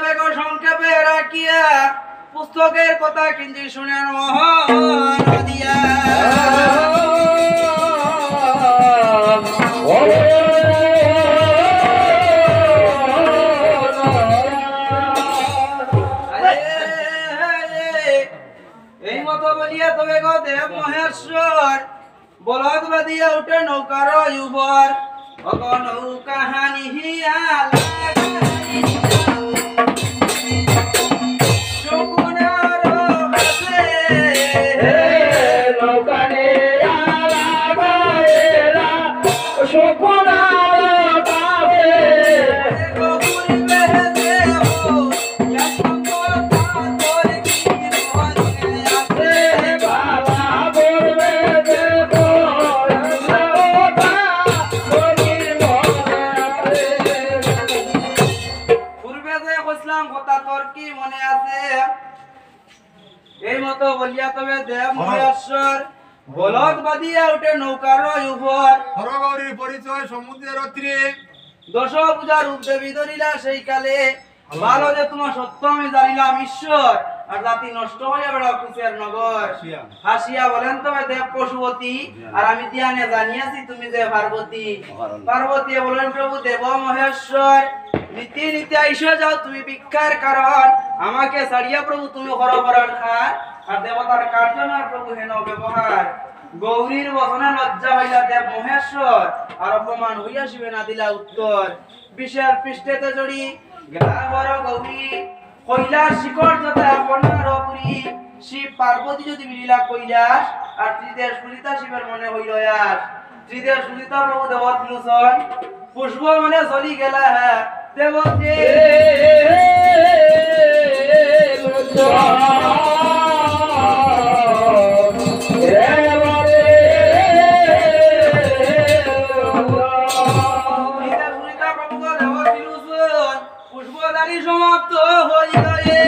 বেগো সংক্ষেপে রাখিয়া পুস্তকের কথা কিন্তু শুনেন মোহন দিয়া এই মতো বলিয়া তবে গো দেব মহেশ্বর বলদ বাদিয়া উঠে নৌকার উপর নৌকা হানি হিয়া এই মতো বলিয়া তবে দেব মহেশ্বর বলদ বাদিয়া উঠে নৌকার উপর হরগৌরীর পরিচয় সমুদ্রের তীরে দশ পূজার রূপ দেবী ধরিলা সেই কালে ভালো যে তোমার সত্য আমি জানিলাম ঈশ্বর আর জাতি নষ্ট হইয়া বেড়া কুচের নগর হাসিয়া বলেন তবে দেব পশুপতি আর আমি ধ্যানে জানিয়াছি তুমি যে পার্বতী পার্বতী বলেন প্রভু দেব মহেশ্বর নীতি নীতি আইসা যাও তুমি ভিক্ষার কারণ আমাকে ছাড়িয়া প্রভু তুমি হরবরার খার আর দেবতার কার্যনা প্রভু হেন ব্যবহার গৌরীর বচনে লজ্জা হইলা দেব মহেশ্বর আর অপমান হইয়া শিবে না দিলা উত্তর বিশের পৃষ্ঠেতে জড়ি গেলা বড় গৌরী কৈলাস শিখর যথা আপনার পুরী শিব পার্বতী যদি মিলিলা কৈলাস আর ত্রিদেশ সুলিতা শিবের মনে হইল আস ত্রিদেশ সুলিতা প্রভু দেবত লোচন পুষ্প মনে চলি গেলা দেবতে পুষ্পদারি সমাপ্ত হয়ে গেছে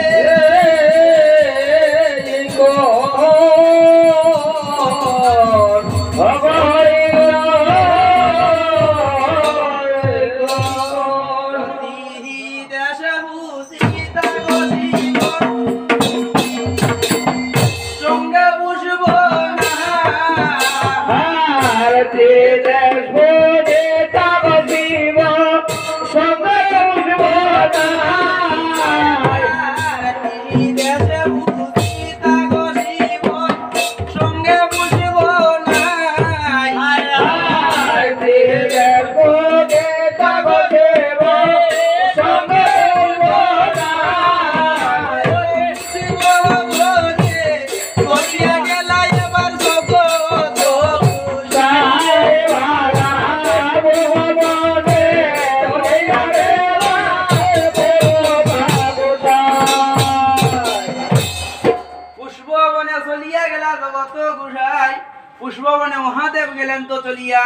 পুষ্পবনে মহাদেব গেলেন তো চলিয়া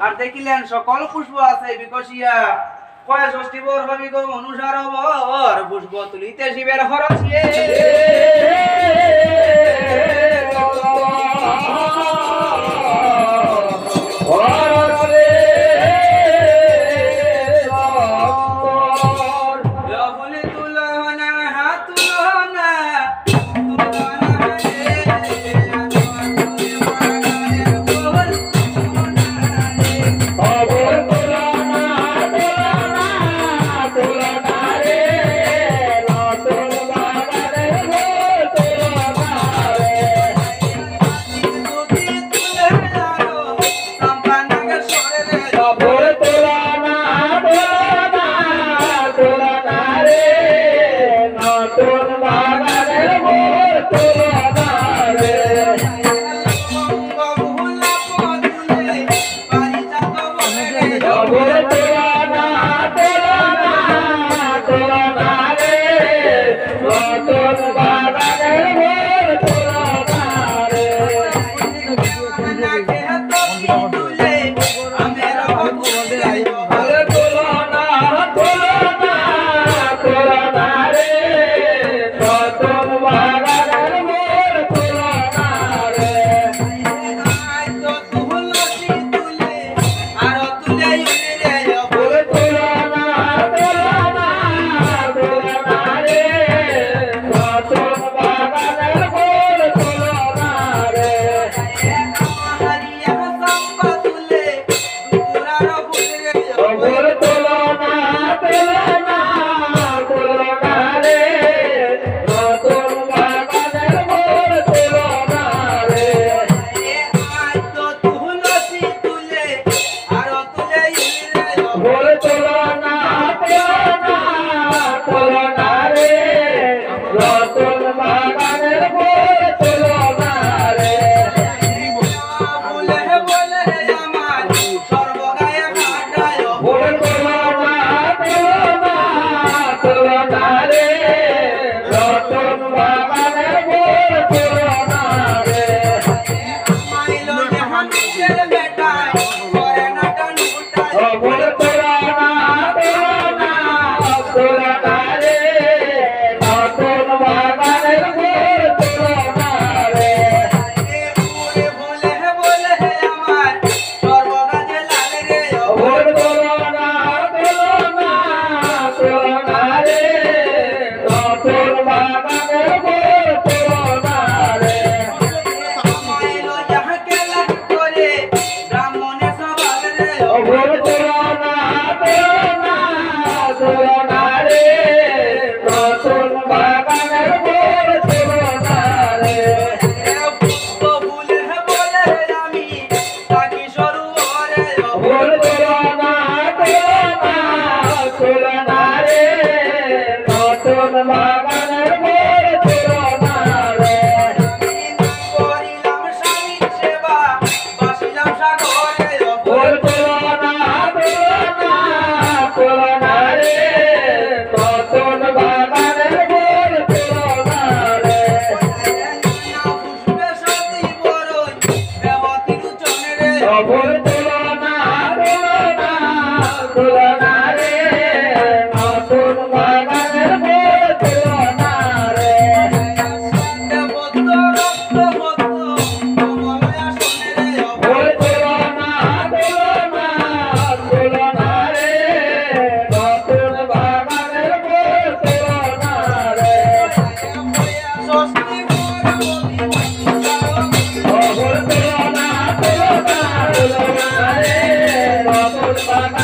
আর দেখিলেন সকল পুষ্প আছে বিকশিয়া কয় ষষ্ঠী বর হবি গো অনুসার বর পুষ্প তুলিতে শিবের হরছিয়ে নতুন বাগানের বড় তুলনা রে আমায় লইয়া খেলা করে ব্রাহ্মণের সবাল রে অভুর তুলনা তুলনা রে নতুন বাগানের বড় তুলনা রে পুষ্প ফুলে বলে আমি থাকি সরোবরে অভুর তুলনা তুলনা রে নতুন বাগানের বড় তুলনা রে করিলাম স্বামীর সেবা বাসিলাম সাগরে অভুর তুলনা রে নতুন বাগানের বড় তুলনা রে পুষ্পে সতী বরই দেবতী রুচনে রে অভুর তুলনা রে নতুন বাগানের বড় তুলনা রে দেবত্ব রক্ত মত কমলয়া শোনে রে অভুর তুলনা রে নতুন বাগানের বড় তুলনা রে ষষ্ঠী অভুর তুলনা রে নতুন বাগানের